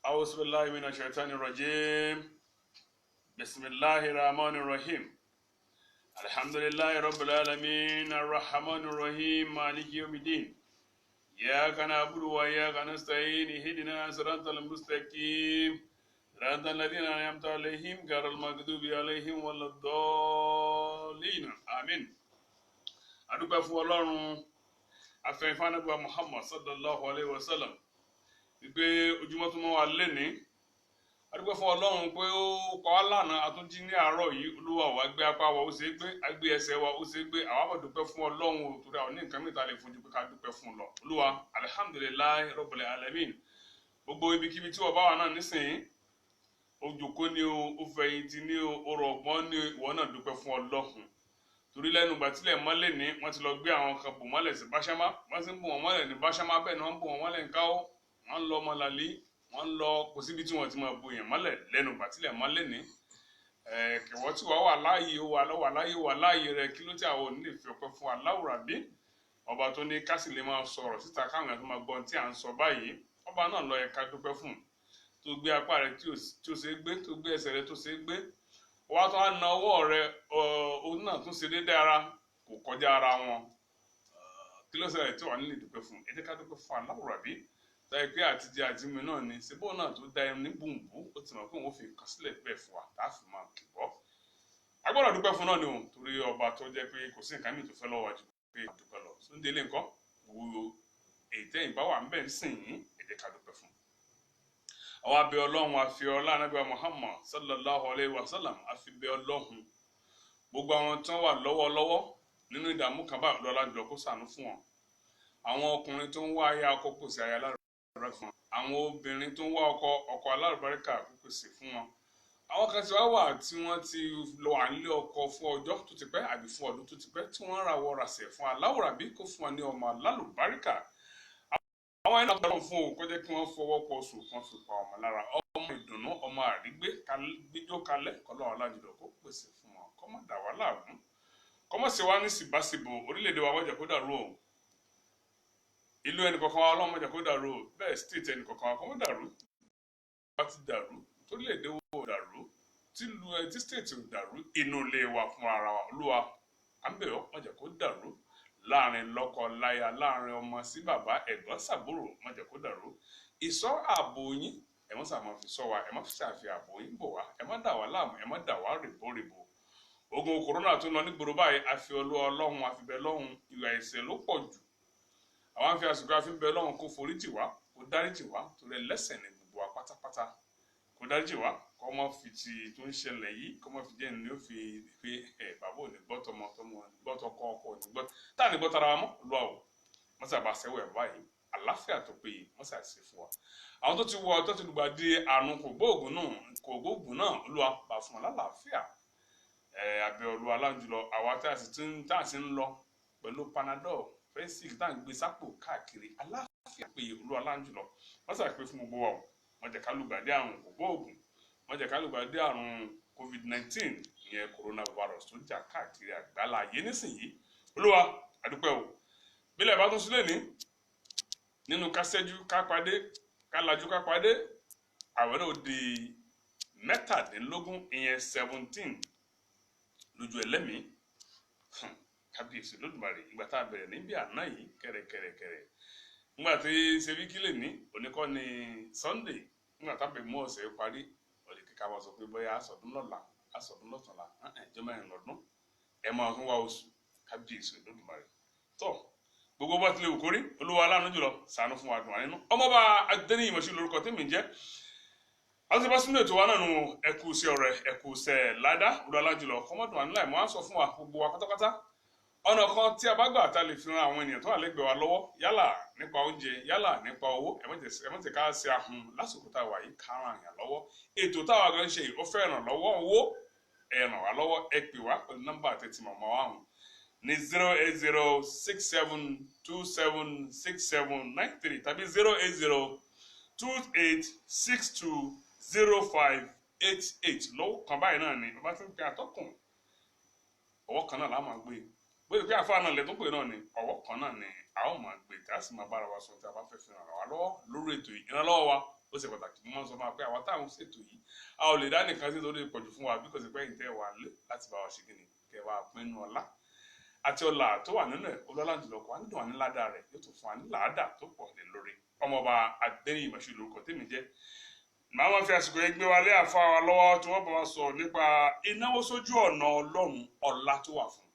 أعوذ بالله من الشيطان الرجيم بسم الله الرحمن الرحيم الحمد لله رب العالمين الرحمن الرحيم مالك يوم الدين إياك نعبد وإياك نستعين اهدنا صراط المستقيم صراط الذين أنعمت عليهم غير المغضوب عليهم ولا الضالين آمين. adúpẹ́ fún Ọlọ́run afẹ́fánàgbà Muhammad sallallahu alayhi wa sallam wípé ojúmọ́ tó mọ́ wa lénìí adúpẹ́ fún Ọlọ́run pé ó pa wá lánàá àtúnjí ní àárọ̀ yìí Olúwa wa gbé apá wa ó ṣe é gbé agbé ẹsẹ̀ wa ó ṣe é gbé àwa bọ̀ dúpẹ́ fún Ọlọ́run ò torí àwọn ní nǹkan mìíràn lè fojú pé ká dúpẹ́ fún un lọ Olúwa alihamudulilayi rabbil alamin gbogbo ibikíbi tí wọ́n bá wà náà nísìnyí ojòkó ni ó fẹ̀yìntì ni ó rọ̀gbọ́n ni ìwọ náà dúpẹ́ fún Ọlọ́run torí lẹ́nu ìgbà tílẹ̀ mọ́lẹ̀ ní wọ́n ti lọ gbé àwọn kan bò mọ́lẹ̀ sí Báṣámá wọ́n sì ń bò wọ́n mọ́lẹ̀ ní Báṣámá bẹ́ẹ̀ ni wọ́n ń bò wọ́n mọ́lẹ̀ ní Káwọ́ wọ́n ń lọ Mọ́lálí wọ́n ń lọ kò síbi tí wọ́n ti máa bò yẹn mọ́lẹ̀ lẹ́nu ìgbà tílẹ̀ mọ́lẹ̀ ní kẹwọ́ tí wàá wà láàyè wà láàyè rẹ kí ló tí àwọn ò ní lè fi ọpẹ́ fún Aláwùrábí ọba tó ní ká sì lè máa sọ̀rọ̀ síta káwọn èèyàn tó máa gbọ́ tí à ń sọ báyìí ọba náà ló yẹ ká dúpẹ́ fún tó gbé apá rẹ tí ó ṣe é gbé tó gbé ẹsẹ̀ rẹ tó ṣe é gbé wàá tó á na ọwọ́ rẹ òun náà tún ṣe déédéé ara kò kọjá ara wọn kí ló ṣẹlẹ̀ tí wàá nílè dúpẹ́ fún ẹ jẹ́ ká dúpẹ́ fún Aláwùrábí táyé pé àtijọ́ àtìmí náà ni síbò náà tó dá ẹni ní bùnbù ó ti mọ̀ pé òun fi kàn sílẹ̀ bẹ́ẹ̀ fún wa tá a fi máa kìbọ́ a gbọ́dọ̀ dúpẹ́ fún náà ni òun torí ọba tó jẹ́ pé kò sí nǹkan mìíràn tó fẹ́ lọ́wọ́ ju pé dúpẹ́ lọ sóńdé ilé nǹkan gbogbo ètè ìbáwà ń bẹ̀ ń sìn yín ẹ jẹ́ ká dúpẹ́ fún àwa bẹ̀ Ọlọ́run àfi ọlá Ànábì Muhammad sallallahu alayhi wa sallam àfi bẹ̀ Ọlọ́run gbogbo àwọn tí wọ́n wà lọ́wọ́lọ́wọ́ nínú ìdààmú kan bá lọ́la jùlọ kó ṣàánú fún wọn àwọn ọkùnrin tó ń wá aya ọkọ pèsè aya alárùbáríkà fún wọn àwọn obìnrin tó ń wá ọkọ alárùbáríkà pèsè fún wọn àwọn kan tí wá wà tí wọ́n ti lọ à ń lé ọkọ fún ọjọ́ tó ti pẹ́ àbí fún ọdún tó ti pẹ́ tí wọ́n rawọ́ rasẹ̀ fún Aláwùrábí kó fún wọn ní ọmọ alálùbáríkà àwọn ẹni náà fún òun kó jẹ́ kí wọ́n fọwọ́ pọ̀ sùn kan fi pa ọmọ lára ọmọ ìdùnnú ọmọ àrígbé gbíjó kalẹ̀ kọ́lọ́ alájùlọ kó pèsè fún wọn kó má dà wá láàmú kó má ṣe wá ní síbáṣibò orílẹ̀-èdè wa wọ́n jẹ́ kó dàrú o ìlú ẹnì kọ̀ọ̀kan wa ọlọ́mọ jẹ́ kó dàrú o bẹ́ẹ̀ state ẹnì kọ̀ọ̀kan wa kó má dàrú wá ti dàrú torílẹ̀-èdè wo dàrú tí state ò dàrú inú ilé wa fún ara wa Olúwa à ń bẹ̀ ọ́ má jẹ́ kó dàrú láàrin lọ́kọ láya láàrin ọmọ sí bàbá ẹ̀gbọ́n sàbúrò má jẹ́ kó dàrú ìṣọ́ ààbò yín ẹ má ṣàmọ́ fi ṣọ́ wa ẹ má fi ṣàfihàn ààbò yín bò wá ẹ má dà wá láàmú ẹ má dà wá rìbórìbó ogun kòrónà tó lọ nígboro báyìí àfi Ọlọ́run àfibẹ̀ lọ́hùn ìwà ẹ̀ṣẹ̀ ló pọ̀ jù àwọn àfi àsìkò àfibẹ̀ lọ́hùn kó foríjì wá kó dáríjì wá torí ẹlẹ́ṣẹ̀ ní gbogbo wa pátápátá kó dáríjì wá kó má fi ti tó ń ṣẹlẹ̀ yìí kó má fi jẹ́ ní ó fi bàbá ò ní gbọ́ tọmọ tọmọ ò ní gbọ́ tọkọ ọkọ ò ní gbọ́ táà ní gbọ́ tara wa mọ́ Olúwa o wọ́n sábà sẹ́wọ̀ ẹ̀ báyìí àláfíà tó péye wọ́n sábà ṣe fún wa àwọn tó ti wọ tó ti lùgbà di àrùn kògbóògùn náà Olúwa bá fún wọn lálàáfíà abẹ́ Olúwa alájùlọ àwa tá a sì ń lọ pẹ̀lú Panadol fẹ́sìk tá à ń gbé sápò káàkiri àláfíà péye Olúwa alájùlọ wọ́n sábà pé fún gbogbo wa o wọ́n jẹ́ ká lùgbàdì àrùn kògbóògùn wọ́n jẹ́ ká lùgbàdì àrùn COVID-19 ìyẹn coronavirus tó jà káàkiri àgbálá ayé nísìnyí Olúwa àdúpẹ́ o bílẹ̀ bá tún sílẹ̀ ní nínú ká ṣẹ́jú ká padé ká lajú ká padé àwọn náà di 17 ìyẹn 17 lójú ẹlẹ́mìí kábíyèsí lódùmarè ìgbà tá a bẹ̀rẹ̀ níbi àná yìí kẹ̀rẹ̀kẹ̀rẹ̀ nígbà tí ṣebíkí lè ní oníkọ́ ni Sunday nígbà tá a bẹ̀rẹ̀ mú ọ̀sẹ̀ parí ọ̀lẹ́ kíkà wọ́n sọ pé bóyá aṣọ̀dún lọ́la aṣọ̀dún lọ́tọ̀ọ̀la ẹ̀jọ́ mẹ́rin lọ́dún ẹ̀ máa tún wá oṣù kábíyèsí lódùmarè tó gbogbo bá tilẹ̀ òkórí Olúwa aláàánú jùlọ ṣàánú fún wa dùn wá nínú ọmọọba Adéníyì Mọ̀ṣí lórúkọ tèmi ń jẹ́ àwọn bá sínú ètò wa náà nù ẹkú sí ọrẹ ẹkú sẹ ládá Olúwa aláàánú jùlọ kọmọdún wa nílẹ̀ mọ́ á sọ fún wa gbogbo wa pátápátá ọ̀nà kan tí a bá gbà tá a lè fi ran àwọn ènìyàn tó wà lẹ́gbẹ̀ẹ́ wa lọ́wọ́ yálà nípa oúnjẹ yálà nípa owó ẹ má jẹ́ ká ṣe ahun lásìkò tá a wà yìí ká ran àyàn lọ́wọ́ ètò táwa gan ṣe ó fẹ́ ràn lọ́wọ́ owó ẹ ràn wá lọ́wọ́ ẹ pè wá pẹ̀lú nọ́mbà àtẹ̀tì mọ̀mọ́ wa hàn ní 08067276793 tàbí 08028620588 lọ́wọ́ kan báyìí náà ni bàbá tí ń pe àtọ́kùn ọwọ́ kan náà la máa gbé bóyá pé àfáà náà lẹ́tọ́ pé náà ni ọwọ́ kan náà ni a ó máa gbé tí a sì máa bára wa sọ tí a bá fẹ́ fi ràn wá lọ́wọ́ lórí ètò ìrànlọ́wọ́ wa ó ṣe pàtàkì. Mo máa ń sọ máa pé àwọn táwọn ṣètò yìí a ò lè dá nìkan sí torí ìpọ̀jù fún wa bí kò sí pé ìtẹ́ wà lé láti bá wa ṣe kíni kẹ́ wa pinnu ọlá àti ọlà tó wà nínú ẹ̀ ọlọ́lá jùlọ kó wá nídùn wá ní ládàá rẹ̀ yóò tún fún wa ní làádà tó pọ̀ lé lórí. Ọmọọba Adéníyì Moshood lórúkọ tèmi jẹ́. Màá wọn fi àsìkò yẹn gbé wa lé àfa wa lọ́wọ́ tí wọ́n bá wa sọ nípa ìnáwó sójú ọ̀nà Ọlọ́run ọlá tó wà fún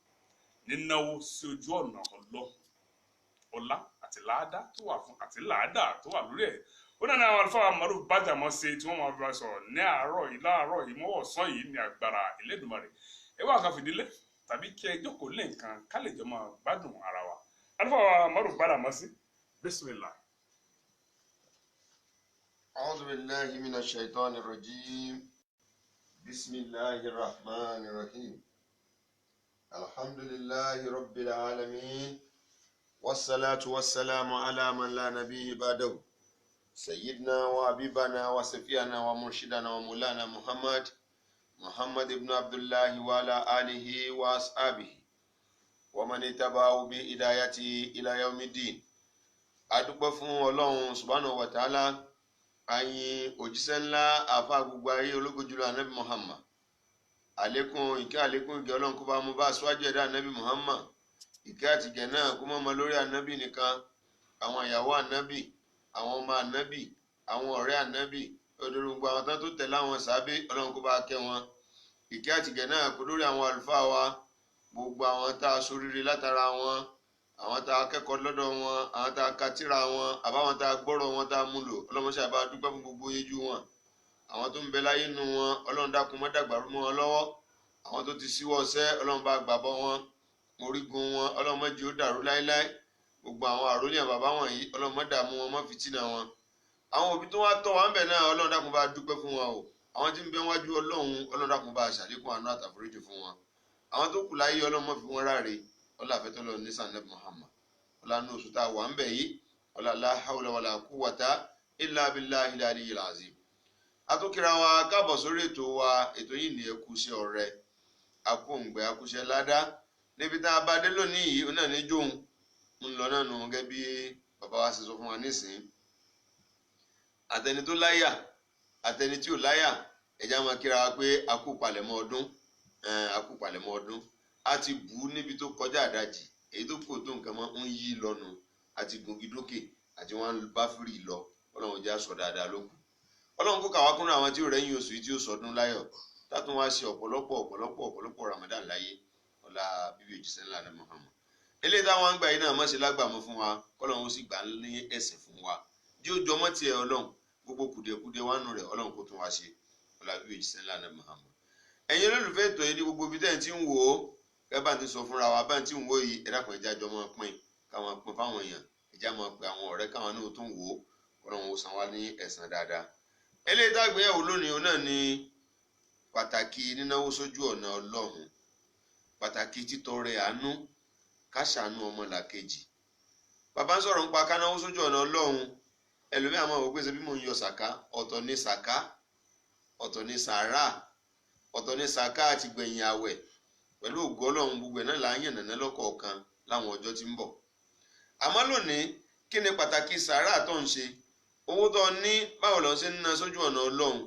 nínáwó sí ojú ọ̀nà Ọlọ́run ọlá àti làádà tó wà fún àti làádà tó wà lórí ẹ̀. Ó náà ní àwọn àlùfáà Maruf Gbádàmọ́sí tí wọ́n máa fi wa sọ̀rọ̀ ní àárọ̀ yìí láàárọ̀ yìí mọ́wọ́ ọ̀sán yìí ní agbára Elédùmarè. Ẹ wá kan fìdílé tàbí kí ẹ jókòó lé nǹkan ká lè jọ máa gbádùn ara wa. Àlùfáà Maruf Gbádàmọ́sí, bismillah. أعوذ بالله من الشيطان الرجيم بسم الله الرحمن الرحيم الحمد لله رب العالمين والصلاة والسلام على من لا نبي بعده سيدنا وحبيبنا وسفينا ومرشدنا ومولانا محمد بن عبد الله وعلى آله وأصحابه ومن اتبعه بهدايته إلى يوم الدين adúpẹ́ fún Ọlọ́run subhanahu wa ta'ala ayin òjíṣẹ́ ńlá àfa gbogbo ayé ológo jùlọ anabi Muhammad àlékún ìkẹ́ àlékún ìgẹ́ Ọlọ́run kó bá mú bá aṣáájú ẹ̀dá anabi Muhammad ìkẹ́ àti ìgẹ́ náà kó mọ́ lórí anabi nìkan àwọn ìyàwó anabi àwọn ọmọ anabi àwọn ọ̀rẹ́ anabi odorogbo àwọn tán tó tẹ̀lé àwọn sàábé Ọlọ́run kó bá kẹ́ wọn ìkẹ́ àti ìgẹ́ náà kó lórí àwọn àlùfáà wa gbogbo àwọn tá a ṣoríire látara wọn àwọn tá a kẹ́kọ̀ọ́ lọ́dọ̀ wọn àwọn tá a ka tírà wọn àbáwọn tá a gbọ́rọ̀ wọn tá a múlò ọlọ́mọṣẹ́ àbá dúpẹ́ fún gbogbo yẹjú wọn àwọn tó ń bẹ láyé nu wọn ọlọ́run dákun má dàgbàrú mọ́ wọn lọ́wọ́ àwọn tó ti síwọ́ ọ̀sẹ́ ọlọ́run bá gbàbọ́ wọn orígun wọn ọlọ́run má jẹ́ ó dàrú láéláé gbogbo àwọn àrólé àwọn bàbá wọn yìí ọlọ́run má dààmú wọn má fìtínà wọn àwọn òbí tó wá tọ́ wa ń bẹ̀ náà ọlọ́run dákun bá dúpẹ́ fún wọn o àwọn tí ń bẹ wájú ọlọ́run dákun bá ṣàlékún àánú àtàforíjì fún wọn àwọn tó kù láyé ọlọ́run má fi wọn ráre ọlọ́àfẹ́tọ́ lọ ní sàn nẹ́bí Muhammad ọlọ́run oṣù tá a wà ń bẹ̀ yìí la hawla wala quwwata illa billahi al-aliyyil azim. Atókìra wa káàbọ̀ sórí ètò wa ètò yìí ní ẹkúṣẹ́ ọ̀rẹ́ akóǹgbẹ akúṣẹ́ ládá níbi tá a bá dé lónìí yìí ó náà ní jóun ń lọ náà nù gẹ́gẹ́ bí bàbá wa ṣe sọ fún wa nísìnyí àtẹni tó láyà àtẹni tí ò láyà ẹ̀já máa kíra wa pé akú palẹ̀mọ́ ọdún a ti bù ú níbi tó kọjá àdájì èyí tó kò tó nǹkan mọ́ ń yí lọ́nu àti gungi dókè àti wọn bá fìrì lọ ọlọ́run já sọ dáadáa lókun ọlọ́run kó kàwá kúnra àwọn tí ó rẹ́yìn oṣù yìí tí ó sọdún láyọ̀ tátún wá ṣe ọ̀pọ̀lọpọ̀ Ramadan láyé ọlá bíbí òjíṣẹ́ ńlá ní Muhammad eléyìí táwọn ń gbà yìí náà má ṣe lágbàmú fún wa kọ́lọ́run ó sì gbà ní ẹ̀sìn fún wa jí ó jọmọ́ tiẹ̀ ọlọ́run gbogbo kùdìẹ̀kudẹ wánú rẹ̀ ọlọ́run kó tún wá ṣe ọlá bíbí òjíṣẹ́ ńlá ní Muhammad ẹ̀yin olólùfẹ́ ètò yìí ní gbogbo ibi tẹ́ ẹ̀ ti ń wò ó gẹ́gẹ́ ti sọ fúnra wa bá ti ń wò yìí ẹ̀dá kan ẹja jọ máa pín káwọn pín fáwọn èèyàn ẹja máa pe àwọn ọ̀rẹ́ káwọn náà tún wò ó ọlọ́run ó san wá ní ẹ̀san dáadáa eléyìí tá gbéyàwó lónìí náà ni pàtàkì nínáwó sójú ọ̀nà Ọlọ́run pàtàkì títọrẹ àánú ká ṣàánú ọmọlàkejì bàbá ń sọ̀rọ̀ nípa kánáwó sójú ọ̀nà Ọlọ́run ẹlòmíà máa wò pé ṣe bí mò ń yọ sàká ọ̀tọ̀ ní sàká ọ̀tọ̀ ní sàárà ọ̀tọ̀ ní sàká àti gbẹ̀yìn àwẹ̀ pẹ̀lú ògo Ọlọ́run gbogbo ẹ̀ náà là ń yànnàná lọ́kọ̀ọ̀kan láwọn ọjọ́ tí ń bọ̀ àmọ́ lónìí kí ni pàtàkì sàárà tó ń ṣe owó tó ní báwo lọ ṣe ń ná sójú ọ̀nà Ọlọ́run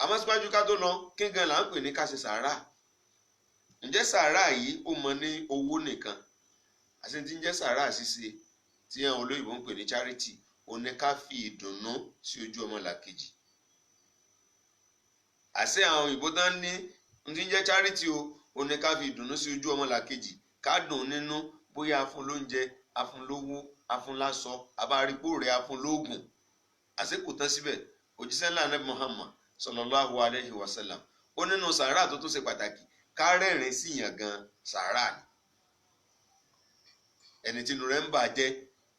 àmọ́ síwájú ká tó lọ kí gan là ń pè ní ká ṣe sàárà ǹjẹ́ sàárà yìí ó mọ ní owó nìkan àti tí ń jẹ́ sàárà ṣíṣe tí àwọn olóyìnbó ń pè ní charity ó ní ká fi ìdùnnú sí ojú ọmọlàkejì àṣẹ àwọn òyìnbó tán ní tí ń jẹ́ charity ó ní ká fi ìdùnnú sí ojú ọmọlàkejì ká dùn nínú bóyá afún lóúnjẹ afún lówó afún láṣọ abárípò rẹ̀ afún lóògùn àṣekù tán síbẹ̀ òjíṣẹ́ ńlá Ànábì Muhammad sallallahu alayhi wa sallam ó nínú sàárà tó tún ṣe pàtàkì ká rẹ́rìn sí yàn gan sàárà ni ẹni tí inú rẹ̀ ń bàjẹ́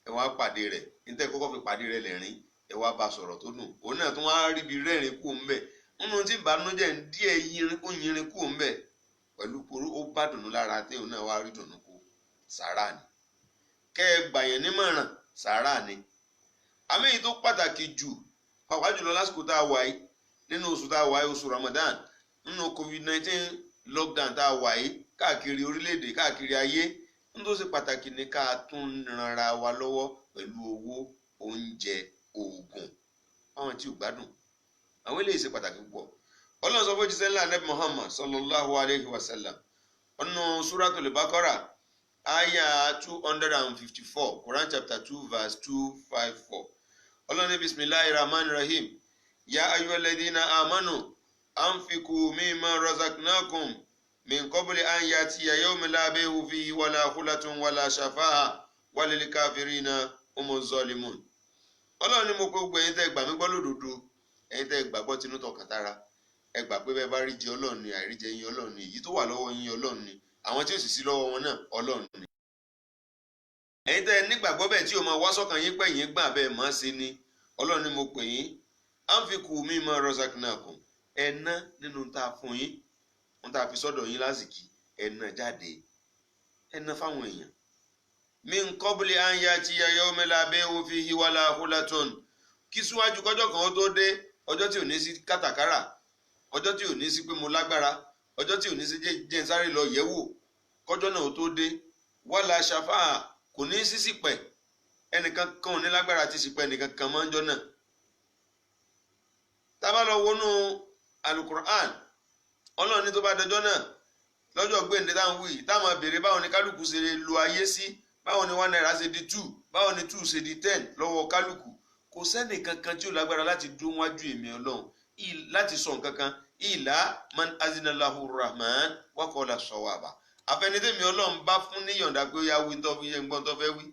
ẹ wá pàdé rẹ̀ níta kọ́kọ́ fi pàdé rẹ̀ lẹ́rìn ẹ wá bá sọ̀rọ̀ tó dùn òun náà tún wá rí bí rẹ́rìn kú ń bẹ̀ nínú tí ìbànújẹ́ díẹ̀ yìnrìn kú ń bẹ̀ pẹ̀lú poró ó bá dùnú lára tí òun náà wá rí dùnú kú sàárà ni kẹ́ ẹ gbàyàn nímọ̀ràn sàárà ni àmì èyí tó pàtàkì jù pàápàá jùlọ lásìkò tá a wà yìí nínú oṣù tá a wà yìí oṣù Ramadan nínú COVID-19 lockdown tá a wà yìí káàkiri orílẹ̀-èdè káàkiri ayé ń tó ṣe pàtàkì ní ká tún ranra wa lọ́wọ́ pẹ̀lú owó oúnjẹ oògùn àwọn fáwọn tí ò gbádùn àwọn eléyìí ṣe pàtàkì púpọ̀. Ọlọ́run sọ fún jíṣẹ́ ńlá Ànábì Muhammad sallallahu alayhi wa sallam ọ̀nà Suratul Baqara aya 254 Quran chapter 2 verse 254 Ọlọ́run ní bismillahir rahmanir rahim ya ayyuhalladhina amanu anfiqu mimma razaqnakum min qabli an yatiya yawmun la bay'un fihi wala khullatun wala shafa'a walil kafirina humuz zalimun. Ọlọ́run ní mo pé gbogbo ẹ̀yin tẹ́ gbà mí gbọ́ lódodo, ẹ̀yin tẹ́ gbàgbọ́ tinú tọkàntara, ẹ gbà pé bẹ́ẹ̀ bá rí jẹ Ọlọ́run ni, àìrí jẹ yín Ọlọ́run ni, èyí tó wà lọ́wọ́ yín Ọlọ́run ni, àwọn tí ó sì sí lọ́wọ́ wọn náà Ọlọ́run ni. Ẹ̀yin tẹ́ nígbàgbọ́ bẹ́ẹ̀ tí o máa wá sọ́kàn yín pé yín gbà bẹ́ẹ̀ máa ṣe ni, Ọlọ́run ni mo pè yín anfiqu mimma razaqnakum, ẹ ná nínú tá a fún yín, ohun tá a fi sọ́dọ̀ yín lásìkí, ẹ ná jáde, ẹ ná fáwọn èèyàn. Min qabli an yatiya yawmun la bay'un fihi wala khullatun, kí síwájú kọjọ́ kan ó tó dé, ọjọ́ tí ò ní sí kátàkárà, ọjọ́ tí ò ní sí pé mo lágbára, ọjọ́ tí ò ní sí jẹ́ ń sáré lọ yẹ̀wò, kọjọ́ náà ó tó dé, wala shafa'a, kò ní sí ṣìpẹ̀, ẹnìkan kan ò ní lágbára ti ṣìpẹ̀ ẹnìkan kan máa ń jọ náà. Tá bá lọ wọnú Al-Qur'an, Ọlọ́run ní tó bá dọjọ́ náà lọ́jọ́ gbéǹde táwọn wí táwọn béèrè báwọn ni kálukú ṣe lo ayé sí, báwọn ni 1 naira ṣe di 2, báwọn ni 2 ṣe di 10 lọ́wọ́ kálukú. Kò sẹ́ni kankan tí ó lágbára láti dún wájú èmi Ọlọ́run láti sọ nǹkan kan ìlà man azinalahu rahman wa qala sawaba. Àfẹnitẹ́mi Ọlọ́run bá fún níyọ̀ǹda pé ó yá wí tó fi yẹ gbọ́n tó fẹ́ wí,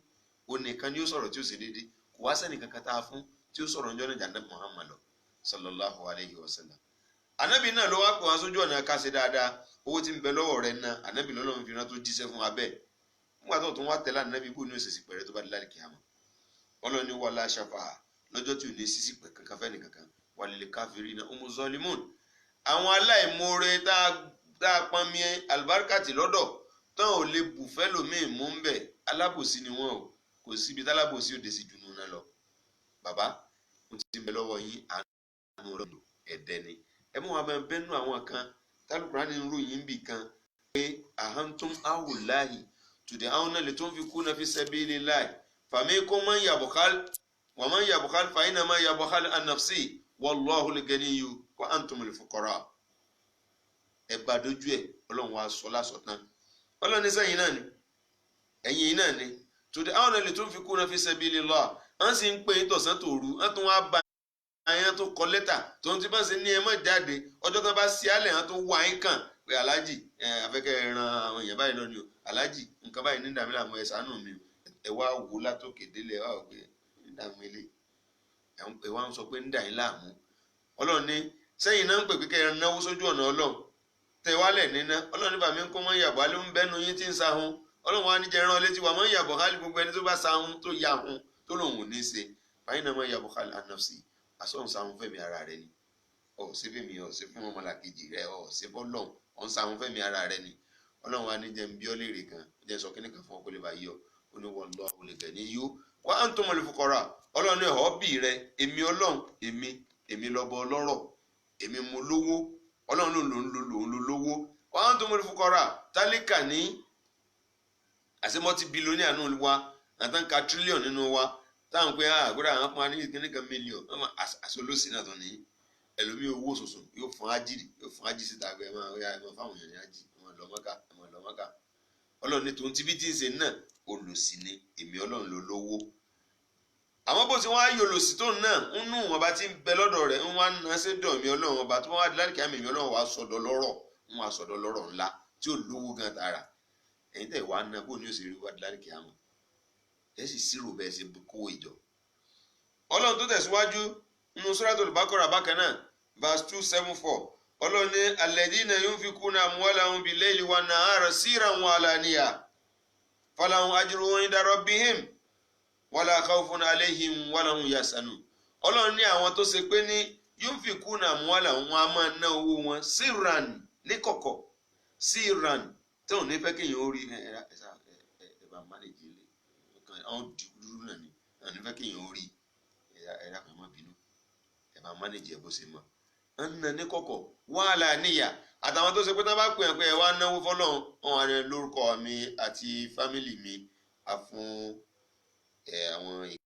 òun nìkan ni ó sọ̀rọ̀ tí ó ṣe déédéé. Kò wá sẹ́ni kankan tá a fún tí ó sọ̀rọ̀ níjọ́ náà jàǹdà Muhammad sallallahu alayhi wa sallam. Ànábì náà ló wá pè wá sójú ọ̀nà ká ṣe dáadáa, owó tí ń bẹ lọ́wọ́ rẹ̀ náà Ànábì lọ́lọ́run fi rán tó jíṣẹ́ fún abẹ́. Nígbà tó tún wá tẹ̀lé Ànábì bó ní òṣèṣì pẹ̀rẹ́ tó bá dé láti kíámà. Ọlọ́run ní wala shafa'a, lọ́jọ́ tí ò ní sísì pẹ̀ kankan fẹ́ nìkankan, walil kafirina humuz zalimun. Àwọn aláìmoore tá a pọn mi àlùbáríkàtì lọ́dọ̀ tán ò lè bù fẹ́ lómi mú ń bẹ̀, alábòsí ni wọ́n o, kò síbi tálábòsí òde sí jùnú náà lọ. Bàbá mo ti ń bẹ lọ́wọ́ yín àánú Ọlọ́run ẹ̀dẹ́ ni. Ẹ mú wa bẹ bẹ́nu àwọn kan tálùkùránì ń ròyìn bì kan pé ahantum awùláhì tud'auna litunfiquna fi sabilillahi faminkum man yabkhal wa man yabkhal fa innama yabkhal an nafsihi wallahu al-ganiyyu wa antumul fuqara. Ẹ bá dojú ẹ̀ Ọlọ́run wa sọ lásọ tán. Ọlọ́run ní sẹ́yìn náà ni ẹ̀yìn náà ni tud'auna litunfiquna fi sabilillahi, wọ́n sì ń pè é tọ̀sán tòru, wọ́n tún wá bá àyàn tó kọ lẹ́tà tó ń ti bá ṣe ní ẹ má jáde, ọjọ́ tó bá sí alẹ́ hàn tó wá yín kàn pé aláàjì afẹ́kẹ́ ran àwọn èèyàn báyìí lọ́ni o, aláàjì nǹkan báyìí ní ìdààmú làwọn ẹ ṣàánú mi o, ẹ wá wò látòkè délé ẹ wá wò pé ìdààmú ilé ẹ wá ń sọ pé ń dà yín láàmú. Ọlọ́run ní sẹ́yìn náà ń pè pé kẹ́ ẹ náwó sójú ọ̀nà Ọlọ́run tẹ wálẹ̀ níná. Ọlọ́run ní bàmí ń kó mọ́ ìyàbọ̀ alẹ́ ń bẹ́nu yín tí ń sahun. Ọlọ́run wa ní jẹ́ rán létí wa mọ́ ìyàbọ̀ hálì gbogbo ẹni tó bá sahun tó ya hun tó lòun ò ní ṣe fàyín náà mọ́ ìyàbọ̀ hálì an-nafsi, àsọ̀hún sahun fẹ́mi ara rẹ ni, ọ̀ sí fẹ́mi ọ̀ sí fún ọmọlàkejì rẹ ọ̀ sí fọ́lọ́hún ọ̀n sahun fẹ́mi ara rẹ ni. Ọlọ́run wa ní jẹ́ ń bí ọ́ léèrè kan jẹ́ sọ kíní kan fún ọ kó lè bá yí ọ, ó ní wallahu al-ganiyyu wa antumul fuqara. Ọlọ́run ní ẹ̀họ́ bì rẹ èmi Ọlọ́run èmi lọ́bọ ọlọ́rọ̀, èmi mo lówó, Ọlọ́run lòun ló lówó. Wa antumul fuqara, tálíkà ní àṣemọ́tì bílíọ̀nì nínú wa àtànkà tírílíọ̀nù nínú wa táwọn pé àgbẹ̀rẹ̀ àwọn fún wa ní kíní kan mílíọ̀nù àṣolóṣì náà tó ní ẹlòmíì owó sòsò yóò fún ájì síta pé ẹ máa fáwọn èèyàn ní ájì ẹ máa lọ Mọ́kà. Ọlọ́run ní tòun tíbi tí ń ṣe náà olòṣì ni èmi Ọlọ́run ló lówó. Àmọ́ bó ti wọ́n á yọ olòṣì tó náà ń nù wọn bá ti ń bẹ lọ́dọ̀ rẹ̀ ń wá ná sédọ̀ mi Ọlọ́run ọba tó wọ́n wá di láti kí àmì mi Ọlọ́run wá sọ̀dọ̀ lọ́rọ̀ ń wá sọ̀dọ̀ lọ́rọ̀ ńlá tí ò lówó gan tààrà. Ẹ̀yin tẹ̀ wá ná bó ní òṣèré wá di láti kí àmọ́ ẹ sì sírò bẹ́ẹ̀ ṣe kówó ìjọ. Ọlọ́run tó tẹ̀síwájú nínú Suratul Baqara bákan náà verse 274 Ọlọ́run ní alladhina yunfikuna amwalahum bil-layli wan-nahari sirran wa alaniya falahum ajruhum 'inda rabbihim wala khawfun 'alayhim wala hum yahzanun. Ọlọ́run ní àwọn tó ṣe pé ní yunfikuna amwalahum wọn a máa ná owó wọn sirran níkọ̀kọ̀, sirran tí ò ní fẹ́ kéèyàn ó rí ẹ bá manage ilé àwọn dúdú náà ni àwọn ní fẹ́ kéèyàn ó rí ẹ̀rá kan má bínú ẹ bá manage ẹ bó ṣe mọ̀ ń nà ní kọ̀kọ̀ wàhálà níyà àtàwọn tó ṣe pé tí wọ́n bá pè é pé ẹ wá náwó fọ́lọ́run wọn wà ní lórúkọ mi àti fámìlì mi àfún àwọn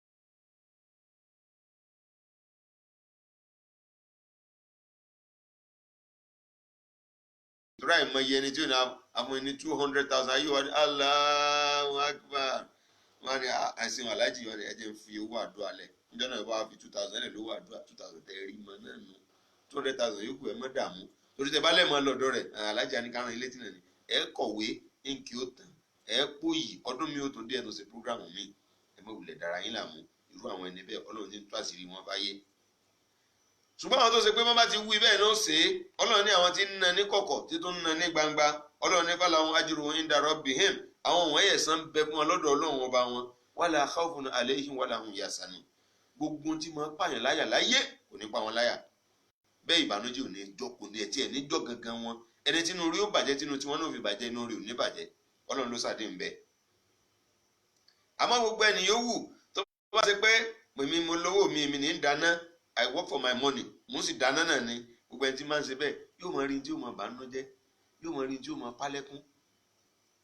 torí àìmọye ẹni tí ò ní àwọn ẹni 200,000 ayé wa ní Allahu Akbar wọn ni àìsàn aláàjì wọn ni ẹ jẹ́ ń fi owó àdúrà lẹ̀ níjọ́ náà bá fi 2,000 lẹ̀ lówó àdúrà 2,000 tẹ̀ rí mọ́ náà nù 200,000 yòókù ẹ mọ́ dààmú torí tẹ bá lẹ́ẹ̀mọ́ lọ́dọ̀ rẹ̀ aláàjì àníkàrán ilé tìǹà ni ẹ kọ̀wé nkì ó tàn ẹ pòyì ọdún mi ó tún dé ẹ tó ṣe prógrámù mi ẹ mọ̀ wulẹ̀ dára yín làmú irú àwọn ẹni bẹ́ẹ̀ Ọlọ́run ti ń tó àṣírí wọn fáyé ṣùgbọ́n àwọn tó ṣe pé bá ti wí bẹ́ẹ̀ náà ṣe é Ọlọ́run ní àwọn tí ń na ní kọ̀kọ̀ tí tó ń na ní gbangba Ọlọ́run ní falahum ajruhum inda rabbihim àwọn wọ̀nyí ẹ̀san bẹ fún wọn lọ́dọ̀ Ọlọ́run ọba wọn wala khawfun alayhim wala hum yahzanun gbogbo tí mo pààyàn láyà láyé kò ní pa wọn láyà bẹ́ẹ̀ ìbànújẹ́ ò ní jọ kò ní ẹtí ẹ̀ níjọ́ gangan wọn ẹni tínú rí ó bàjẹ́ tínú tí wọ́n náà fi bàjẹ́ inú rí ò ní bàjẹ́ Ọlọ́run ló ṣàdé ń bẹ. àmọ́ gbogbo ẹni yòówù tó bá ṣe pé èmi mo lówó mi èmi ní ń dáná I work for my money mo sì dáná náà ni gbogbo ẹni tí máa ń ṣe bẹ́ẹ̀ yóò máa rí tí yóò máa bànújẹ́ yóò máa rí tí yóò máa pálẹ́kún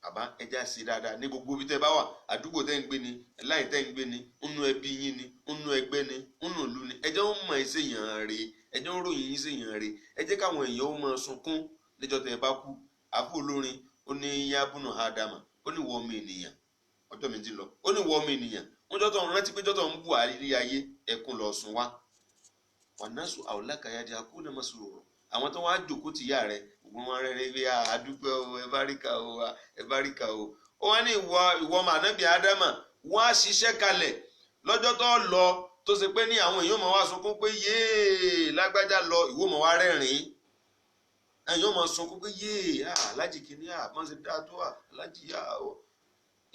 àbá ẹja sí dáadáa ní gbogbo ibi tẹ́ bá wà àdúgbò tẹ́ ń gbé ni láì tẹ́ ń gbé ni nínú ẹbí yín ni nínú ẹgbẹ́ ni nínú ìlú ni ẹjẹ́ ń mọ̀ ẹ́ sèyàn rè ẹjẹ́ ń ròyìn yín sèyàn rè ẹjẹ́ káwọn èèyàn ó máa sunkún níjọ́ tẹ́ bá kú àbú olórin ó ní yábùnà ádámà ó ní wọ́ọ̀mù ènìyàn ọjọ́ mi ti lọ ó ní wọ́ọ̀mù ènìyàn wọ́n jọ́tọ̀ rántí pé jọ́tọ̀ ń bù àrírí ayé ẹkún lọ sùn wá wànásù àwòlákàyáde akúnlẹ̀ mọ́sùrù àwọn tó wá jòkó ti yá rẹ ògùn wọn rẹ bí àdúgbò ẹbáríkà o ó wá ní ìwọ mànábì ádámà wọn á ṣiṣẹ́ kalẹ̀ lọ́jọ́ tó lọ tó ṣe pé ní àwọn èèyàn máa wá sunkún pé yéè lágbájá lọ ìwọ máa wá rẹ́rìn-ín èèyàn máa sunkún pé yéè alájì kìíní àbọ̀n ṣe dáa tó alájì yá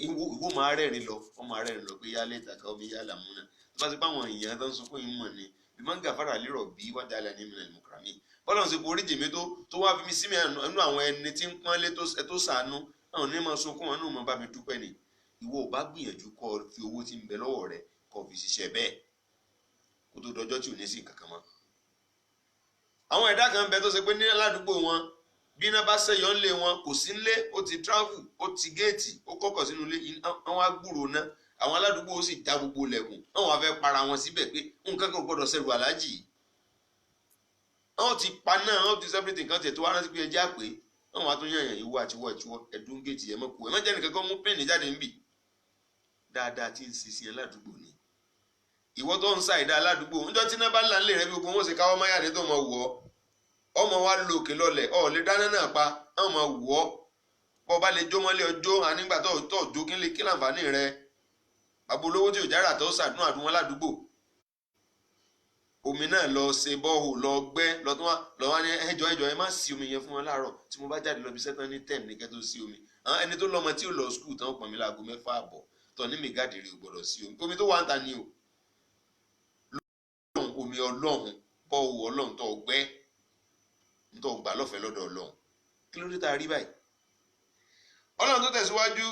ìwọ máa rẹ́rìn lọ wọ́n máa rẹ́rìn lọ pé yálẹ̀ ìtàkà omi yálà múnà tó bá ṣe pé àwọn èèyàn tó ń sunkún yìí mọ̀ ni bímọ́ngà fara lérò bí wájà alẹ́ ní mìíràn mùkàmí bọ́lá ṣe borí jèmi tó wá fi mi sí mi ẹnu àwọn ẹni tí ń pọ́nlé tó sànú àwọn onímọ̀ sunkún wọn náà mọ̀ bá mi dúpẹ́ ni ìwọ ò bá gbìyànjú kó fi owó tí ń bẹ lọ́wọ́ rẹ kó fi ṣiṣẹ́ bẹ́ẹ̀ kó tó dọjọ́ tí ò ní sí kankan mọ́. àwọn ẹ̀dá kan bẹ tó ṣe pé ní aládùúgbò wọn bí iná bá ṣẹ́yọ ńlé wọn kò sí ńlé ó ti travel ó ti géètì ó kọ́kọ́ sínú ilé àwọn agbúrò náà àwọn aládùúgbò ó sì já gbogbo lẹ̀kùn àwọn afẹ́ para wọn síbẹ̀ pé nǹkan kan gbọ́dọ̀ ṣẹ̀rù aláàjì yìí àwọn ti pa náà àwọn ti sẹ́pẹ̀tì nǹkan tiẹ̀ tó wá rántí pé ẹjẹ́ àpé àwọn wa tó yànyàn ìwọ àtiwọ́ ẹ̀dùn géètì ẹ̀ mọ́kù ẹ̀ má jẹ́ nìkan kan mú píìnì jáde níbì dáadáa tí ń sisi aládùúgbò ni ìwọ tó ń sa ìdá aládùúgbò níjọ́ tí náà bá là ń lè rẹ bí gbogbo wọn ṣe káwọ́ máyà ní tó mọ wù ọ́ ọmọ wa lo òkè lọlẹ̀ ọ̀ lè dáná náà pa ọmọ wù ọ́ bọ́ bá lè jó mọ́lé ọjọ́ ànígbà tó jó kí láǹfààní rẹ abolówó tí ò jára tó ṣàdúrà àdúgbò aládùúgbò omi náà lọ ṣe bọ́ọ̀hù lọ gbẹ́ lọ wá ní ẹjọ́ ẹ má sí omi yẹn fún wọn láàárọ̀ tí mo bá jáde lọ bí sẹ́tàn ní 10 ní kẹ́tọ́ sí omi àwọn ẹni tó lọ́mọ tí ò lọ skul tán pọ̀ mí láago 6 àbọ̀ tọ́ ní mẹ́gàdìrì ò gbọ́dọ̀ sí omi tó wà ń ta ni o omi ọlọ́run bọ́ọ̀hù ọlọ́run tó gbẹ́ tó gbà lọ́fẹ̀ẹ́ lọ́dọ̀ ọlọ́run kí ló dé tá a rí báyìí ọlọ́run tó tẹ̀síwájú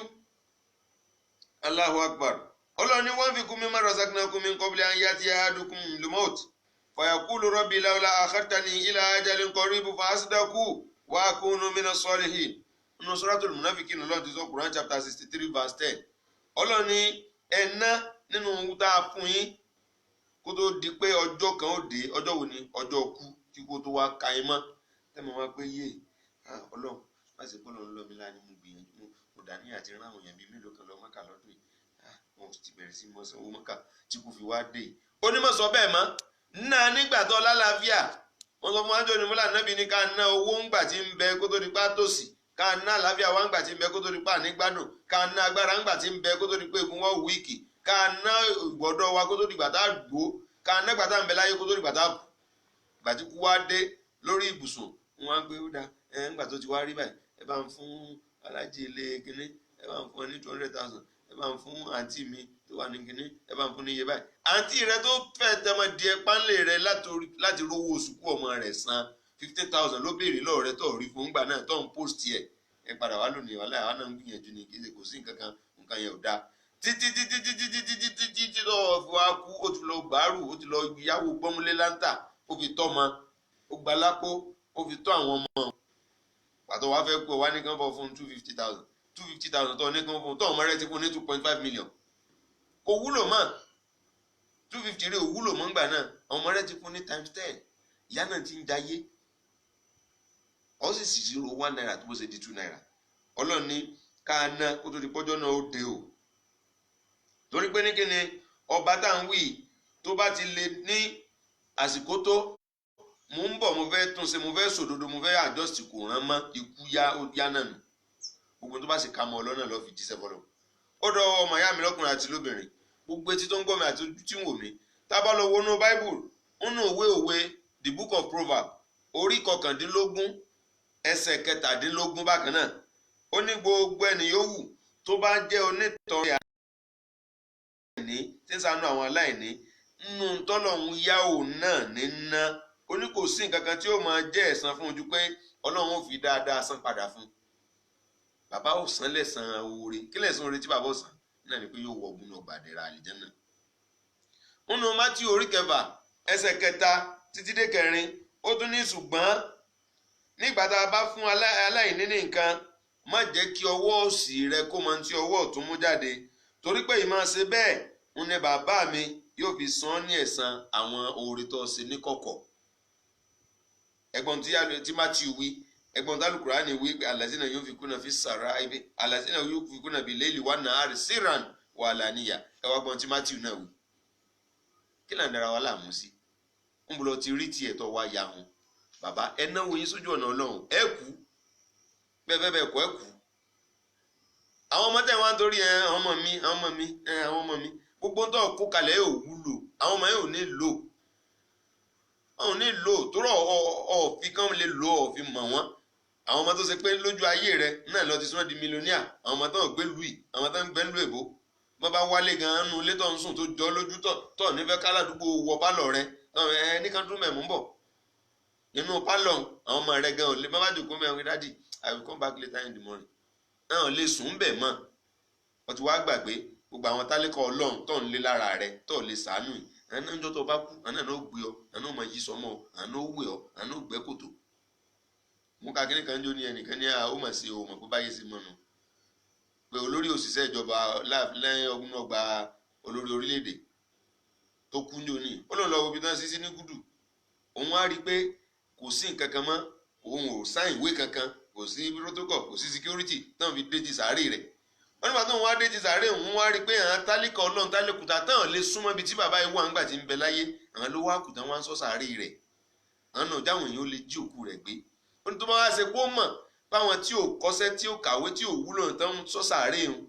Allahu Akbar ọlọ́run ní wọ́n fi kún mímọ́ razaqnakum min qabli an ya'tiya ahadukumul maut fayaqulu rabbi lawla akhartani ila ajalin qarib fa asdaqu wa akunu minas salihin nínú suratul munafiqin lọ́dún tí sọ Quran chapter 63 verse 10 ọlọ́run ní ẹ̀ná nínú tá a fún yín kó tó di pé ọjọ́ kan ó dé ọjọ́ wo ni ọjọ́ kú kí kó tó wá ka ẹ mọ́ tẹ́mọ̀ wá pé yé ọlọ́run má ṣe bọ́ọ̀lù ńlọmi láàrin mo gbìyànjú mo dání àti rán àwọn èèyàn bíi mélòó kan lọ mọ́kà lọ́dún yìí wọn ti bẹ̀rẹ̀ sí mọ́ sanwó mọ́kà tí kò fi wá dé onímọ̀ sọ bẹ́ẹ̀ mọ́ náà nígbà tó lálàáfíà wọn sọ fún wájú ni mọ́lá nábì ní ká ná owó ńgbà tí ń bẹ kó tó di pa tòsí ká ná àlàáfíà wá ńgbà tí ń bẹ kó tó di pa nígbàdùn ká ná agbára ńgbà tí ń bẹ kó tó di pé egun wọ́n wíìkì ká ná ìgbọ́dọ̀ wa kó tó di gbàtà gbó ká ná gbàtà ń bẹ láyé kó tó di gbàtà kù gbàtí kú wá dé lórí ibùsùn wọn á gbé ó dá ńgbà tó ti wá rí báyìí ẹ bá ń fún alájí ilé kínní ẹ bá ń fún ọ ní 200,000 ẹ bá ń fún àǹtí mi tó wà ní kínní ẹ bá ń fún ní iye báyìí àǹtí rẹ tó fẹ́ tẹmọ díẹ̀ pánlé rẹ láti rówó oṣù kú ọmọ rẹ san 50,000 ló béèrè lọ́wọ́ rẹ tó rí fún gbà náà tó ń post ẹ padà wá lónìí wàhálà àwọn náà ń gbìyànjú ní kéde kò sí nǹkan yẹn ò dáa títí tó fi wá kú ó ti lọ gbàrú ó ti lọ yáwó gbọ́múlé láńtà ó fi tọ́ ọmọ ó gba lápò ó fi tọ́ àwọn ọmọ pàtó wá fẹ́ kú ọ wá ní kán fọ́ fún 250,000 tó ní kán fún tó ọmọ rẹ ti fún ní 2.5 million kò wúlò mọ́ 250 rẹ̀ ò wúlò mọ́ ńgbà náà ọmọ rẹ ti fún ní times 10 ìyá náà ti ń jayé ó sì ṣírò 1 naira tó bó ṣe di 2 naira ọlọ́run ní ká ná kó tó di pọ́jọ́ náà ó dé o torí pé ní kíni ọba tá à ń wí tó bá ti lè ní àsìkò tó mo ń bọ̀ mo fẹ́ tún ṣe mo fẹ́ sòdodo mo fẹ́ adjust kò rán mọ́ ikú yá náà nù gbogbo tó bá sì ka mọ́ ọlọ́nà lọ́ọ́ fi jíṣẹ́ fọlọ́ ó dọ̀ ọmọ ìyá mi lọ́kùnrin àti lóbìnrin gbogbo etí tó ń gbọ́ mi àti ojú tí ń wò mí tá a bá lọ wọnú Bible nínú òwe the book of Proverbs orí 19 ẹsẹ̀ 17 bákan náà ó ní gbogbo ẹni yòówù tó bá jẹ́ onítọrẹ àìní tí ń ṣàánú àwọn aláìní nínú tọ́lọ́hún yá òun náà ní ná ó ní kò sí nǹkan kan tí ó máa jẹ́ ẹ̀san fún ojú pé ọlọ́run ó fi dáadáa san padà fún bàbá ò san lẹ́san oore kí lẹ́san oore tí bàbá ò san náà ni pé yóò wọ ọgbọ́n ọgbà àdẹ̀rà àlìjẹ́nà nínú Mátíù orí 9 ẹsẹ̀ 3 títí dé 4 ó tún ní ṣùgbọ́n nígbà tá a bá fún aláìní ní nǹkan má jẹ́ kí ọwọ́ òsì rẹ kó mọ tí ọwọ́ ọ̀tún mú jáde torí pé ìmọ̀ ṣe bẹ́ẹ̀ ń ní bàbá mi yóò fi san ní ẹ̀san àwọn oore tó ṣe ní kọ̀kọ̀ ẹ̀gbọ́n tí Mátíù wí ẹ̀gbọ́n tí Al-Qur'ani wí pé allazina yunfikuna fi saraibi allazina yunfikuna bil layli wan nahari sirran wa alaniya ẹwà gbọ́n tí Mátíù náà wí kí là ń dára wa láàmú sí ń bọ̀ lọ ti rí tiẹ̀ tó wá ya hùn bàbá ẹ náwó yín sójú ọ̀nà ọlọ́run ẹ kú bẹ́ẹ̀ kọ́ ẹ kú àwọn ọmọ tẹ̀ wá ń torí àwọn ọmọ mi gbogbo tó kó kalẹ̀ yóò wúlò àwọn ọmọ yóò ní lò tó rọ̀ ọ̀fi kan lè lò ọ̀fi mọ̀ wọ́n àwọn ọmọ tó ṣe pé lójú ayé rẹ náà lọ ti sún di mílíọ̀nìà àwọn ọmọ tó ń gbé lùì àwọn tó ń gbé lù èbó bọ́ bá wálé gan-an nu ilé tó ń sùn tó jọ lójú tó nífẹ̀ẹ́ káládùúgbò wọ pálọ̀ rẹ nìkan dún mẹ́mú bọ̀ nínú pálọ̀ àwọn ọmọ rẹ gan-an ò lè má jòkó mẹ́rin dádì I will come back later in the morning náà lè sùn bẹ̀ mọ́ ọ ti wá gbàgbé gbogbo àwọn tálíkà ọlọ́run tó ń lé lára rẹ tó lè sàánù yìí àná ń jọ tó bá kú àná náà ó gbé ọ àná ó mọ yí sọmọ ọ àná ó wé ọ àná ó gbẹ́ kòtò mú ká kíní kan jó ní ẹnìkan ní ó mà sí o mọ̀ pé báyé sí mọ́nu pé olórí òṣìṣẹ́ ìjọba lẹ́yìn ọgbọ́n náà gba olórí orílẹ̀-èdè tó kú ní òní ó lọ́n lọ wo ibi tán sí ní gúdù òun á rí i pé kò sí nǹkan kan mọ́ òun ò sáìn ìwé kankan kò sí protocol kò sí security táwọn fi dé ti sàárè rẹ̀ wọ́n nígbà tó ń wá dé ti sàárè òun wá rí i pé àwọn tálíkà ọlọ́run tálíkùtà táwọn lè súnmọ́ ibi tí bàbá yìí wà nígbà tí ń bẹ láyé àwọn ló wá kùtà wọn sọ sàárè rẹ̀ àwọn náà jáwọn èèyàn ó lè jí òkú rẹ̀ gbé ó ní tó bá wá ṣe kó mọ̀ báwọn tí ò kọ́ṣẹ́ tí ò kàwé tí ò wúlò tán sọ sàárè òun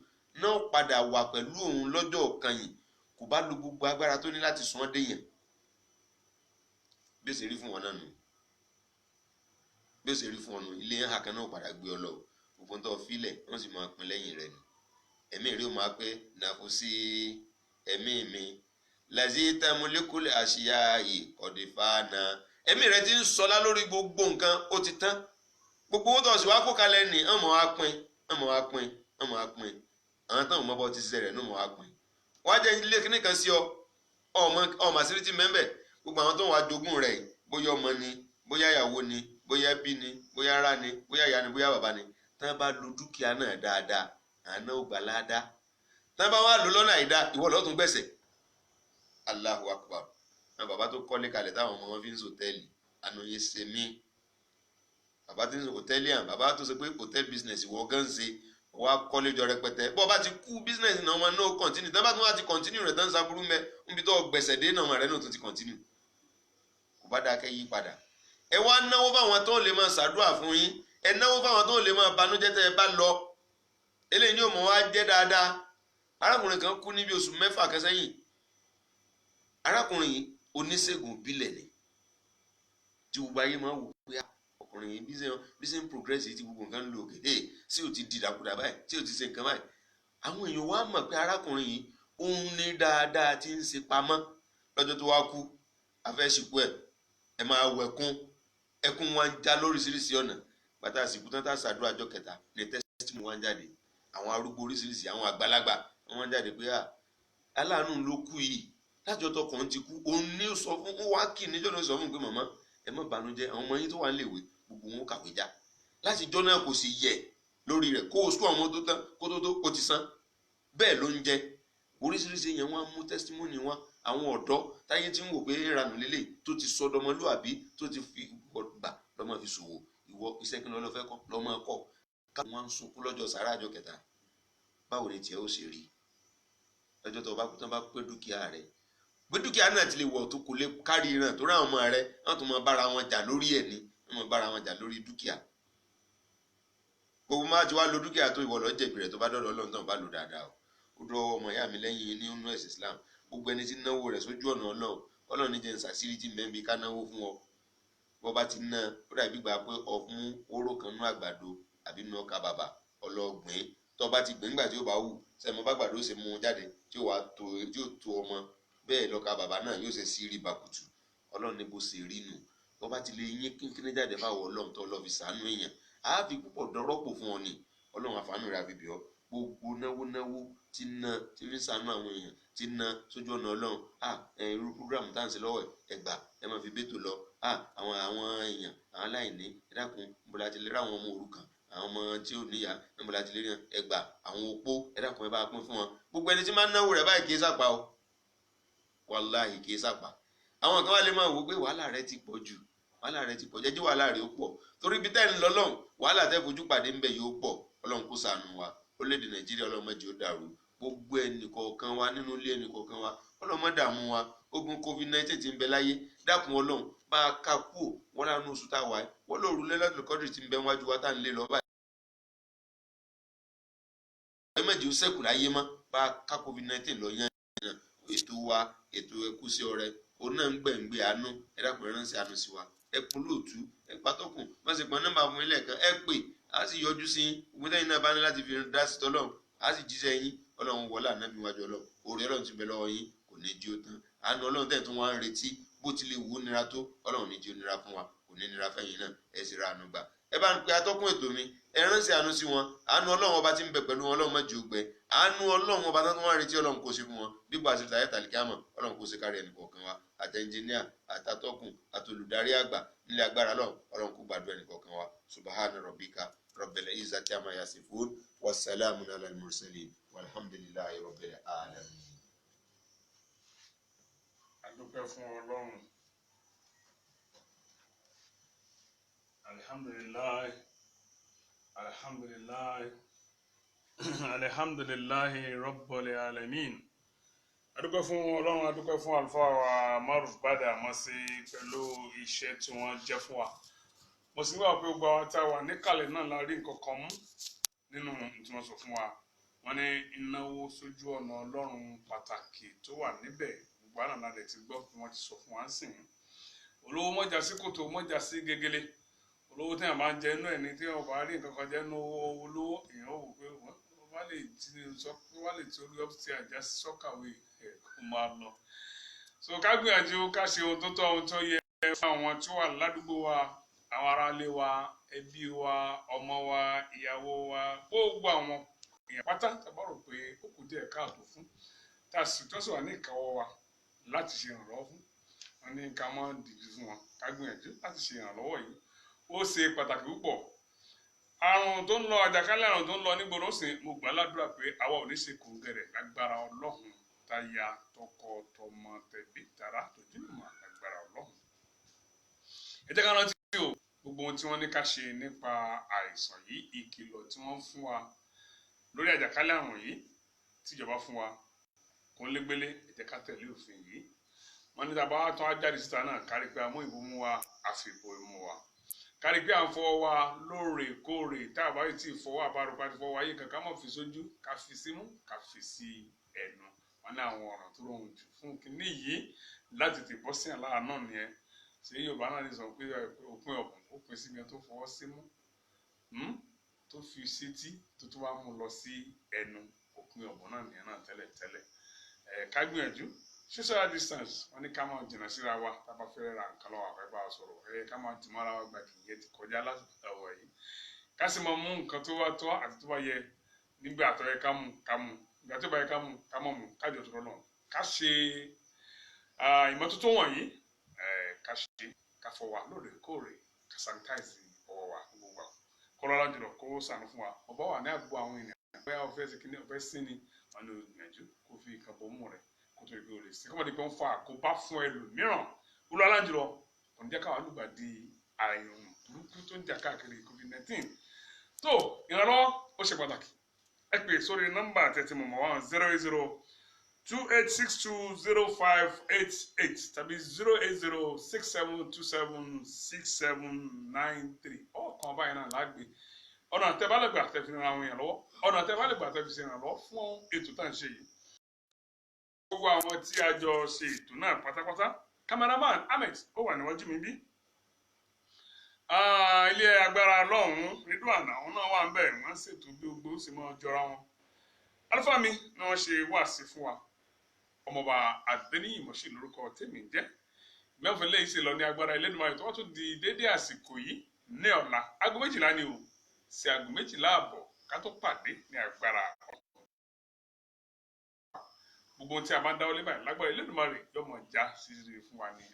náà padà wà pẹ̀lú òun lọ́jọ́ kan yìí kò bá lo gbogbo agbára tó ní láti sún ọ́ déyàn bí ó ṣe rí fún wọn náà nù bí ó ṣe rí fún ọ nù ilé ẹ̀hà kan náà padà gbé ọ lọ gbogbo tó filẹ̀ wọ́n sì máa pin lẹ́yìn rẹ̀ nù ẹ̀mí rí o máa pé nàkó sí ẹ̀mí mi lẹ́sí tẹ́múlékúlẹ̀ àṣìyá yìí ọ̀dẹ̀fà náà ẹ̀mí rẹ̀ ti ń sọlá lórí gbogbo nǹkan ó ti tán gbogbo owó tó sì wá kó kalẹ̀ ní ọmọ wa pin àwọn táwọn ọmọ bọ́ ti ṣiṣẹ́ rẹ̀ ní ọmọ wa pin wọ́n á jẹ́ ilé kíní kan sí ọmọ àṣírí ti mẹ́mbẹ̀ gbogbo àwọn tó wà jogún rẹ̀ bóyá ọmọ ni bóyá ìyàwó ni bóyá bí ni bóyá ara ni bóyá ìyá ni bóyá bàbá ni tí wọ́n bá lo dúkìá náà dáadáa àná ò gbà ládàá tí wọ́n bá wá lò lọ́nà àìdá ìwọ ló tún gbẹ̀sẹ̀ Allahu Akbar àwọn bàbá tó kọ́lé kalẹ̀ táwọn ọmọ wọn fi ń sòtẹ́ẹ̀lì ànúyẹ ṣe mí bàbá tí ń sọ hòtẹ́ẹ̀lì hàn bàbá tó ṣe pé hòtẹ́ẹ̀lì business ìwọ gan ṣe wọ́n á kọ́lé jọ rẹpẹtẹ bọ́ọ̀ bá ti kú business náà wọn náà continue tí wọ́n bá tún wá ti continue rẹ̀ tán sábúrú mẹ́ níbi tó gbẹ̀sẹ̀ dé náà rẹ̀ náà tún ti continue kò bá dáa kẹ́ yí padà ẹ wá náwó fáwọn tó lè máa ṣàdúrà fún yín ẹ náwó fáwọn tó lè máa banújẹ́ tẹ́ ẹ bá lọ eléyìí ni ó mọ̀ wá jẹ́ dáadáa arákùnrin kan kú níbi oṣù 6 kan sẹ́yìn arákùnrin yìí oníṣègùn ìbílẹ̀ ni tí gbogbo ayé máa wò pé ọkùnrin yìí bí ṣe ń progress yìí tí gbogbo nǹkan ń lo òkè sí ò ti dìdàkudà báyìí tí ò ti ṣe nǹkan báyìí àwọn èèyàn wá mọ̀ pé arákùnrin yìí òun ní dáadáa tí ń ṣe pamọ́ lọ́jọ́ tó wá kú afẹ́sìkú ẹ máa wẹ̀kún ẹkún wọn já lóríṣiríṣi ọ̀nà bàtà àsìkò tán tá ṣàdúrà ọjọ́ kẹta ní testimony wọn jáde àwọn arúgbó oríṣiríṣi àwọn àgbàlagbà wọn jáde pé aláàánú ló kú yìí láti ọtọ kan ti kú òun ní sọ fún ó wá kì níjọ́ náà sọ fún pé màmá ẹ má bànújẹ́ àwọn ọmọ yín tó wà níléèwé gbogbo wọn kàwé já láti ìjọ náà kò sì yẹ lórí rẹ̀ kó o sún àwọn tó tán kó tó ó ti san bẹ́ẹ̀ ló ń jẹ oríṣiríṣi yẹn wọn á mú testimony wọn àwọn ọ̀dọ́ táyé tí ń wò pé ìranù lélẹ̀ tó ti sọ dọmọlúàbí tó ti fi gbà lọ́mọ fi ṣòwò ìwọ ìwọ iṣẹ́ kí ni ọlọ́fẹ́ kọ́ lọ́mọ ẹ̀kọ́ káwọn wá ń sunkún lọ́jọ́ sàárà àjọ kẹta báwo ni tiẹ̀ ó ṣe rí lọ́jọ́ tó bá kú tán bá pé dúkìá rẹ̀ pé dúkìá náà ti lè wọ̀ tó kò lè kárí ìran tó ráwọn ọmọ rẹ̀ wọ́n tún máa bára wọn jà lórí ẹ̀ ní wọ́n máa bára wọn jà lórí dúkìá gbogbo máa ti wá lo dúkìá tó ìwọ lọ́ọ́ jẹ̀bi rẹ̀ tó bá dọ̀dọ̀ Ọlọ́run tán bá lò dáadáa ó dọ́ ọmọ ìyá mi lẹ́yìn ní inú ẹ̀sìn Islam gbogbo ẹni tí náwó rẹ̀ sójú ọ̀nà Ọlọ́run ní jẹ́ nsàsírí tí mẹ́bí ká náwó fún ọ bọ́ bá ti ná ó dàbí gbà pé ọ̀fun oró kan nú àgbàdo àbí nú ọkà bàbà ọlọ́gbìn tó bá ti gbìn nígbà tí ó bá wù sẹ́mo bá gbàdo ṣe mú un jáde tí ó tó ọmọ bẹ́ẹ̀ lọ́kà bàbà náà yóò ṣe sí rí bàkùtù Ọlọ́run ní bó ṣe rí nù bọ́ bá ti lè yín kínkínní jáde fáwọn Ọlọ́run tó lọ́ọ́ fi sàánú èèyàn á fi púpọ̀ dọ́rọ́pò fún ọ ni Ọlọ́run àfààní rẹ̀ àbíbí ọ gbogbo náwó tí ná tí fi ń sàánú àwọn èèyàn tí ná sójú ọ̀nà Ọlọ́run irú program tá à ń ṣe lọ́wọ́ ẹgbà ẹ máa fi bẹ́tò lọ àwọn èèyàn àwọn aláìní ẹ dákun bọ́lá ti lè rí àwọn ọmọ òrukàn àwọn ọmọ tí ò níyà ẹ bọ́lá ti lè rí ẹgbà àwọn opó ẹ dákun ẹ bá pín fún wọn gbogbo ẹni tí máa ń náwó rẹ̀ báyìí kì í sàpà o wàláhì kì í sàpà àwọn kan wá lè máa wò pé wàhálà rẹ̀ ti pọ̀ jù jẹ́jẹ́ wàhálà rẹ̀ ó pọ̀ torí ibi tẹ́ ń lọ lọ́hùn wàhálà tẹ́ fojú pàdé ń bẹ̀ yóò pọ̀ Ọlọ́run kó ṣàánú wa orílẹ̀-èdè Nàìjíríà Ọlọ́run má jẹ́ ó dàrú gbogbo ẹnìkọ̀ọ̀kan wa nínú ilé ẹnìkọ̀ọ̀kan wa Ọlọ́run má dààmú wa ogun COVID-19 ti ń bẹ láyé dákun Ọlọ́run bá a ká kúò wọ́n lánà oṣù tá a wáyé wọ́n lóòrùn lẹ́lẹ́dùn kọ́dìrì ti ń bẹ wájú wa tá à ń lé lọ báyìí. ẹ má jẹ́ ó ṣẹ́kù láyé mọ́ bá a ká COVID-19 lọ yán yàn ètò wa ètò ẹkúsí ọrẹ òun náà ń gbẹ̀ngbẹ̀ àánú ẹ dákun ẹ ránṣẹ́ àánú sí wa ẹ kún lóòtú ẹ pàtọ́kùn má ṣe pọn nọ́mbà fún ilé ẹ̀kan ẹ pè á sì yọjú sí ògùn tẹ́yìn náà bá ní láti fi dá sí tọ́lọ́run á sì jíṣẹ́ yín Ọlọ́run wọlé ànábì wájú Ọlọ́run orí Ọlọ́run ti bẹ lọ́wọ́ yín kò ní jí ó tán àánú Ọlọ́run tẹ̀ tún wá ń retí bó ti lè wù ú nira tó Ọlọ́run ní jí ó nira fún wa kò ní nira fẹ́yìn náà ẹ sì ra àánú gbà ẹ bá ń pe atọ́kùn ètò mi ẹ ránṣẹ́ àánú sí wọn àánú Ọlọ́run ọba ti ń bẹ pẹ̀lú wọn Ọlọ́run má jẹ́ ó gbẹ àánú Ọlọ́run ọba tó tún wá ń retí Ọlọ́run kò ṣe fún wọn bí gbà sí tàyẹ̀ tàlíkàmọ̀ Ọlọ́run kò ṣe kárí ẹnì kọ̀ọ̀kan wa àti ẹnjìníà àtàtọ́kùn àtolùdarí àgbà nílẹ̀ agbára Ọlọ́run kò gbàdúrà ẹnì kọ̀ọ̀kan wa subhana rabbika rabbil izzati amma yasifun wassalamun alal mursalin walhamdulillahi rabbil alamin. adúpẹ́ fún Ọlọ́run alhamdulillahi rabbil alamin adúpẹ́ fún Ọlọ́run adúpẹ́ fún àlùfáà wa Maruf Gbádàmọ́sí pẹ̀lú iṣẹ́ tí wọ́n jẹ́ fún wa mo sì wá pé gbogbo àwọn tá a wà níkàlẹ̀ náà la rí nǹkan kan mú nínú tí wọ́n sọ fún wa wọ́n ní ìnáwó sójú ọ̀nà Ọlọ́run pàtàkì tó wà níbẹ̀ gbogbo àná lálẹ́ ti gbọ́ pé wọ́n ti sọ fún wa sìn olówó mọ́jà sí kòtò mọ́jà sí gegele olówó tí wọ́n máa ń jẹ inú ẹ̀ ní tí wọ́n bá rí nǹkan kan jẹ́ inú olówó èèyàn ò wò pé wọ́n lè ti orí ọ́fíìsì àjá sọ́kàwé ẹ̀ kó máa lọ so ká gbìyànjú ká ṣe ohun tó tọ́ ohun tó yẹ fún àwọn tí wà ládùúgbò wa àwọn aráalé wa ẹbí wa ọmọ wa ìyàwó wa gbogbo àwọn èèyàn pátá tàbá rò pé ó kù díẹ̀ káàtó fún tá a sì tọ́sí wà ní ìkáwọ́ wa láti ṣe ìrànlọ́wọ́ fún wọn ní ká mọ́ dìbò fún wọn ká gbìyànjú láti ṣe ìrànlọ́wọ́ yìí ó ṣe pàtàkì púpọ̀ àrùn tó ń lọ àjàkálẹ̀ àrùn tó ń lọ nígboro sì mo gbà ládùúrà pé àwa ò ní ṣe kòńgẹ̀rẹ̀ lágbára Ọlọ́run táyà tọkọ tọmọ tẹbí tààrà tòjúmọ̀ lágbára Ọlọ́run ẹ jẹ́ ká rántí o gbogbo ohun tí wọ́n ní ká ṣe nípa àìsàn yìí ìkìlọ̀ tí wọ́n fún wa lórí àjàkálẹ̀ àrùn yìí tíjọba fún wa kó légbélé ẹ jẹ́ ká tẹ̀lé òfin yìí wọ́n ní tàbá tán á jáde síta náà kárí pé amú ìbomú wa àfìbò ìmú wa kárí pé à ń fọwọ́ wa lóòrèkóòrè tá a bá yìí tí ì fọwọ́ àbárúkọ àti fọwọ́ ayé kankan mọ̀ fi sójú ká fi símú ká fi sí ẹnu wọ́n ní àwọn ọ̀ràn tó rọrùn jù fún kínní yìí láti tè bọ́ sí àlá náà nìyẹn ṣé Yorùbá náà lè sọ pé òpin ọ̀bùn ó pin síbi tó fọwọ́ símú tó fi sétí tó tún wá mú lọ sí ẹnu òpin ọ̀bùn náà nìyẹn náà tẹ́lẹ̀ ká gbìyànjú social distance wọ́n ní ká máa jìnnà síra wa tá a bá fẹ́ ra nǹkan lọ́wọ́ àfẹ́ bá a sọ̀rọ̀ ká máa jìnnà ara wa gbàdì ìyẹn ti kọjá lásìkò àwọ̀ yìí ká sì máa mú nǹkan tó bá tọ́ àti tó bá yẹ nígbà tó yẹ ká mú ìgbà tó bá yẹ ká mú kájọ tó lọ́nà ká ṣe ìmọ́tótó wọ̀nyí ká ṣe ká fọwọ́ lóòrèkóòrè ká sanitize ọwọ́ wa gbogbo kọ́lọ́lá jùlọ kó sànù fún wa ọba wà ní àgbo àwọn ènìyàn bẹ́ẹ̀ ọ̀fẹ́ sí kíní ọ̀fẹ́ sí ni wọn lè gbìyànjú kó fi ìkan bọ́ mú rẹ̀ kó tó ìgbé olè sí kọ́mọdé pé ń fa àkóbá fún ẹlòmíràn kọ́lọ́lá jùlọ kò ní jẹ́ káwọn àlùbàdì àìrùn tó burúkú tó ń jà káàkiri COVID-19 tó ìrànlọ́wọ́ ó ṣe pàtàkì ẹ pè sórí nọ́mbà tẹ̀tí mọ̀mọ́ wa 08028620588 tàbí 08067276793 ọ̀kan báyìí náà lágbè ọ̀nà àtẹ̀bálẹ̀gbà tẹ̀fi ran àwọn èèyàn lọ́wọ́ ọ̀nà àtẹ̀bálẹ̀gbà tẹ̀fi ṣe ìrànlọ́wọ́ fún ètò tá à ń ṣe yìí. gbogbo àwọn tí a jọ ṣe ètò náà pátápátá cameraman Ahmed ó wà níwájú mi bí. ilé agbára lọ́hùn-ún Ridwan àwọn náà wà ń bẹ̀ wọ́n ṣètò bí gbogbo ó sì máa jọra wọn. alfa mi ni wọ́n ṣe wáàsí fún wa ọmọọba Adéníyì Moshe lórúkọ tèmi jẹ́ mẹ́fà lẹ́yìn ṣe lọ ní agbára Elédùmarè tó wọ́n tún di déédéé àsìkò yìí ní ọ̀la aago 12 ni o sí aago 12:30 ká tó pàdé ní agbára gbogbo tí a bá ń dáwọ́lé báyìí lágbára Elédùmarè yóò mọ̀ já sí fún wa ní